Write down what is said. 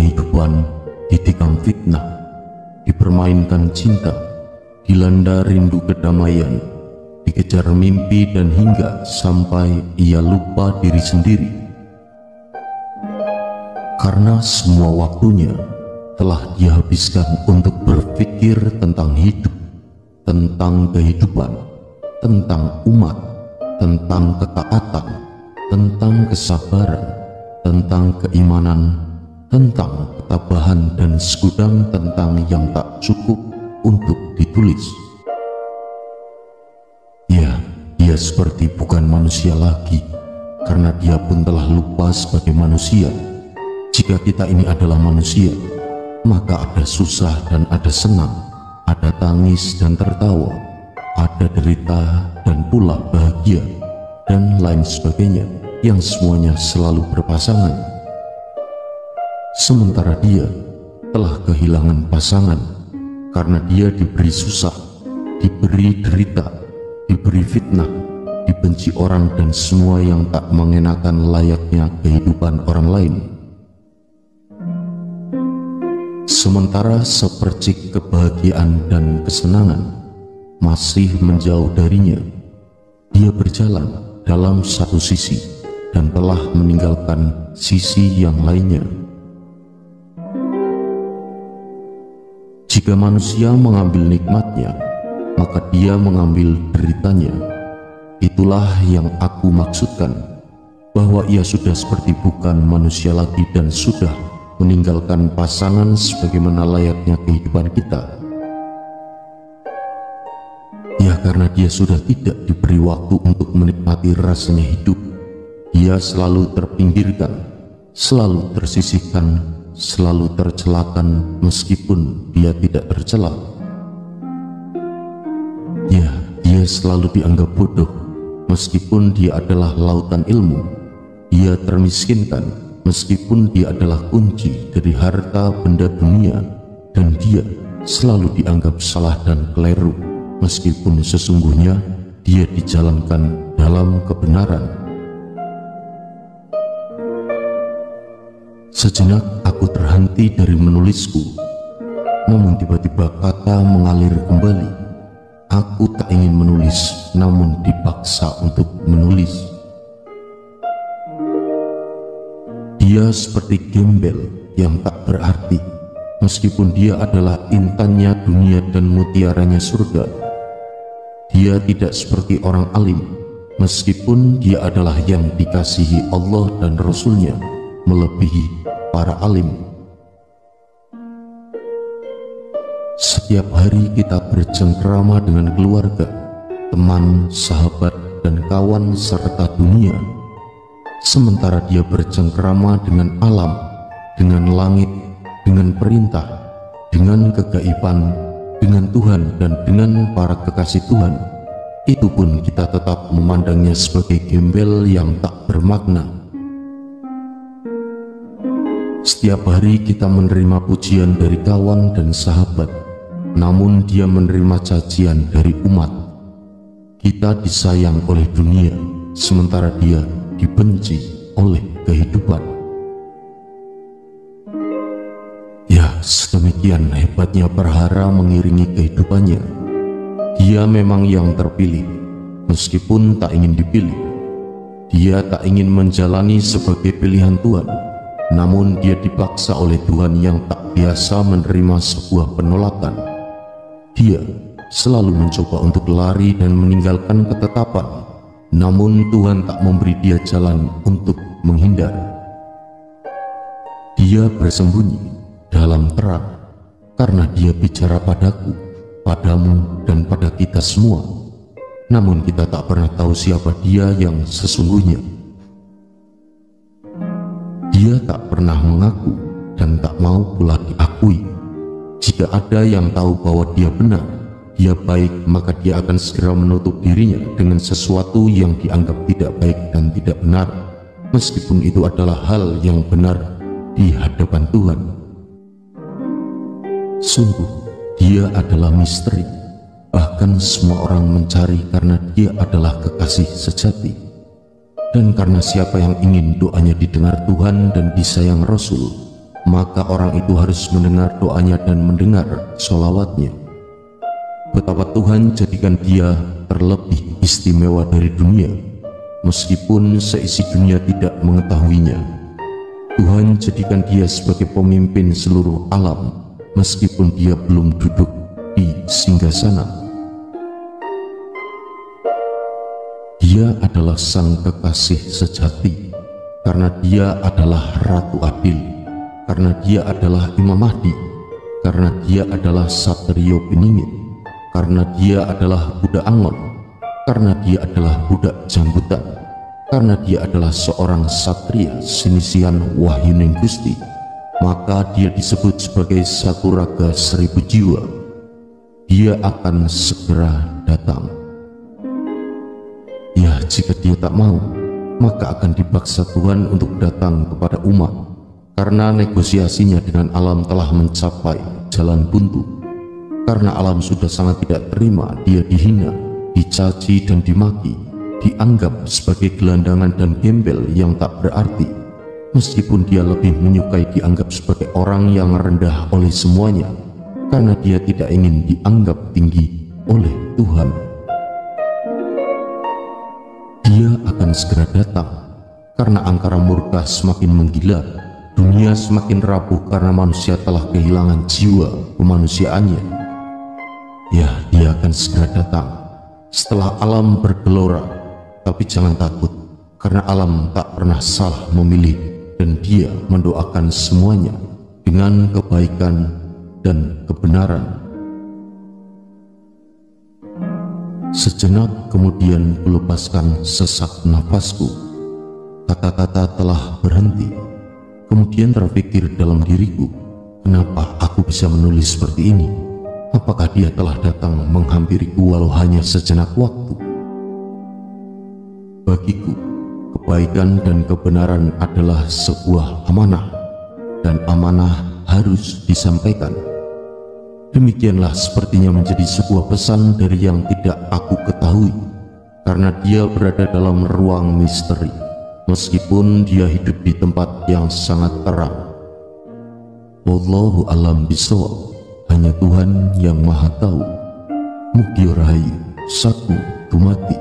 kehidupan ditikam fitnah, dipermainkan cinta, dilanda rindu kedamaian, dikejar mimpi, dan hingga sampai ia lupa diri sendiri. Karena semua waktunya telah dia habiskan untuk berpikir tentang hidup, tentang kehidupan, tentang umat, tentang ketaatan, tentang kesabaran, tentang keimanan, tentang ketabahan, dan segudang tentang yang tak cukup untuk ditulis. Ya, dia seperti bukan manusia lagi, karena dia pun telah lupa sebagai manusia. Jika kita ini adalah manusia, maka ada susah dan ada senang, ada tangis dan tertawa, ada derita dan pula bahagia, dan lain sebagainya, yang semuanya selalu berpasangan. Sementara dia telah kehilangan pasangan karena dia diberi susah, diberi derita, diberi fitnah, dibenci orang, dan semua yang tak mengenakan layaknya kehidupan orang lain. Sementara sepercik kebahagiaan dan kesenangan masih menjauh darinya, dia berjalan dalam satu sisi dan telah meninggalkan sisi yang lainnya. Jika manusia mengambil nikmatnya, maka dia mengambil deritanya. Itulah yang aku maksudkan, bahwa ia sudah seperti bukan manusia lagi dan sudah meninggalkan pasangan sebagaimana layaknya kehidupan kita. Ya, karena dia sudah tidak diberi waktu untuk menikmati rasanya hidup. Dia selalu terpinggirkan, selalu tersisihkan, selalu tercelakan meskipun dia tidak tercela. Ya, dia selalu dianggap bodoh meskipun dia adalah lautan ilmu. Dia termiskinkan meskipun dia adalah kunci dari harta benda dunia, dan dia selalu dianggap salah dan keliru meskipun sesungguhnya dia dijalankan dalam kebenaran. Sejenak aku terhenti dari menulisku, namun tiba-tiba kata mengalir kembali. Aku tak ingin menulis, namun dipaksa untuk menulis. Dia seperti gembel yang tak berarti, meskipun dia adalah intannya dunia dan mutiaranya surga. Dia tidak seperti orang alim, meskipun dia adalah yang dikasihi Allah dan Rasul-Nya, melebihi para alim. Setiap hari kita bercengkrama dengan keluarga, teman, sahabat, dan kawan serta dunia, sementara dia bercengkrama dengan alam, dengan langit, dengan perintah, dengan kegaiban, dengan Tuhan, dan dengan para kekasih Tuhan. Itu pun kita tetap memandangnya sebagai gembel yang tak bermakna. Setiap hari kita menerima pujian dari kawan dan sahabat, namun dia menerima cacian dari umat. Kita disayang oleh dunia, sementara dia dibenci oleh kehidupan. Ya, sedemikian hebatnya perhara mengiringi kehidupannya. Dia memang yang terpilih, meskipun tak ingin dipilih. Dia tak ingin menjalani sebagai pilihan Tuhan, namun dia dipaksa oleh Tuhan yang tak biasa menerima sebuah penolakan. Dia selalu mencoba untuk lari dan meninggalkan ketetapan, namun Tuhan tak memberi dia jalan untuk menghindar. Dia bersembunyi dalam terang, karena dia bicara padaku, padamu, dan pada kita semua. Namun kita tak pernah tahu siapa dia yang sesungguhnya. Dia tak pernah mengaku dan tak mau pula diakui. Jika ada yang tahu bahwa dia benar, dia baik, maka dia akan segera menutup dirinya dengan sesuatu yang dianggap tidak baik dan tidak benar, meskipun itu adalah hal yang benar di hadapan Tuhan. Sungguh, dia adalah misteri. Bahkan semua orang mencari karena dia adalah kekasih sejati. Dan karena siapa yang ingin doanya didengar Tuhan dan disayang Rasul, maka orang itu harus mendengar doanya dan mendengar sholawatnya. Betapa Tuhan jadikan dia terlebih istimewa dari dunia, meskipun seisi dunia tidak mengetahuinya. Tuhan jadikan dia sebagai pemimpin seluruh alam, meskipun dia belum duduk di singgasana. Dia adalah sang kekasih sejati, karena dia adalah Ratu Adil, karena dia adalah Imam Mahdi, karena dia adalah Satrio Peningit, karena dia adalah budak Angon, karena dia adalah budak Jambutan, karena dia adalah seorang satria sinisian Wahyuning Gusti, maka dia disebut sebagai satu raga 1000 jiwa. Dia akan segera datang. Ya, jika dia tak mau, maka akan dipaksa Tuhan untuk datang kepada umat, karena negosiasinya dengan alam telah mencapai jalan buntu. Karena alam sudah sangat tidak terima dia dihina, dicaci dan dimaki, dianggap sebagai gelandangan dan gembel yang tak berarti, meskipun dia lebih menyukai dianggap sebagai orang yang rendah oleh semuanya, karena dia tidak ingin dianggap tinggi oleh Tuhan. Dia akan segera datang, karena angkara murka semakin menggila, dunia semakin rapuh karena manusia telah kehilangan jiwa kemanusiaannya. Ya, dia akan segera datang setelah alam bergelora, tapi jangan takut, karena alam tak pernah salah memilih, dan dia mendoakan semuanya dengan kebaikan dan kebenaran. Sejenak kemudian kulepaskan sesak nafasku. Kata-kata telah berhenti. Kemudian terpikir dalam diriku, kenapa aku bisa menulis seperti ini? Apakah dia telah datang menghampiriku walau hanya sejenak waktu? Bagiku, kebaikan dan kebenaran adalah sebuah amanah, dan amanah harus disampaikan. Demikianlah sepertinya menjadi sebuah pesan dari yang tidak aku ketahui, karena dia berada dalam ruang misteri, meskipun dia hidup di tempat yang sangat terang. Wallahu a'lam bishawab. Hanya Tuhan yang Maha Tahu. Mugio Rahayu 1 Dumati